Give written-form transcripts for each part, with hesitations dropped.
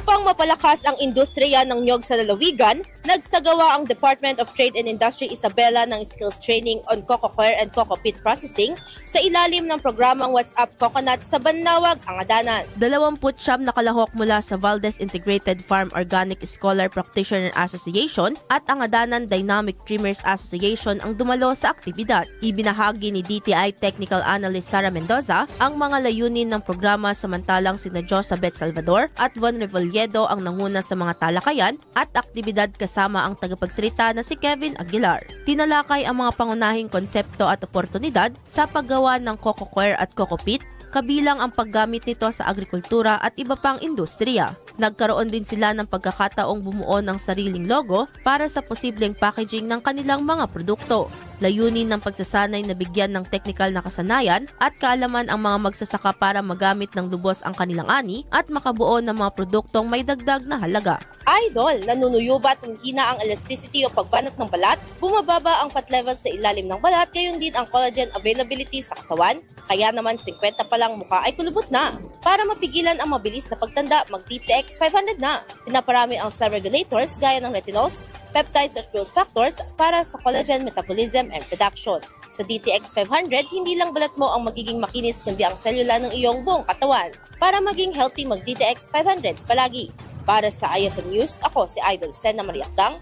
Upang mapalakas ang industriya ng niyog sa lalawigan, nagsagawa ang Department of Trade and Industry Isabela ng skills training on coco coir and coco peat processing sa ilalim ng programang What's Up Coconut sa Banawag, Angadanan. 29 na kalahok mula sa Valdez Integrated Farm Organic Scholar Practitioner Association at Angadanan Dynamic Trimmers Association ang dumalo sa aktibidad. Ibinahagi ni DTI Technical Analyst Sara Mendoza ang mga layunin ng programa samantalang sina Josabeth Salvador at Von Revalledo ang nanguna sa mga talakayan at aktibidad kasama ang tagapagsalita na si Kevin Aguilar. Tinalakay ang mga pangunahing konsepto at oportunidad sa paggawa ng coco coir at coco peat, kabilang ang paggamit nito sa agrikultura at iba pang industriya. Nagkaroon din sila ng pagkakataong bumuo ng sariling logo para sa posibleng packaging ng kanilang mga produkto. Layunin ng pagsasanay na bigyan ng teknikal na kasanayan at kaalaman ang mga magsasaka para magamit ng lubos ang kanilang ani at makabuo ng mga produktong may dagdag na halaga. Idol, nanunuyo ba at humihina ang elasticity o pagbanat ng balat? Bumababa ang fat level sa ilalim ng balat, gayon din ang collagen availability sa katawan? Kaya naman 50 pa lang mukha ay kulubot na. Para mapigilan ang mabilis na pagtanda, mag-DTX 500 na. Pinaparami ang cell regulators gaya ng retinols, peptides at growth factors para sa collagen metabolism and production. Sa DTX 500, hindi lang balat mo ang magiging makinis kundi ang selula ng iyong buong katawan. Para maging healthy, mag-DTX 500 palagi. Para sa IFM News, ako si Idol Sena Mariakdang,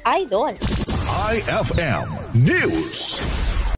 Idol. IFM News.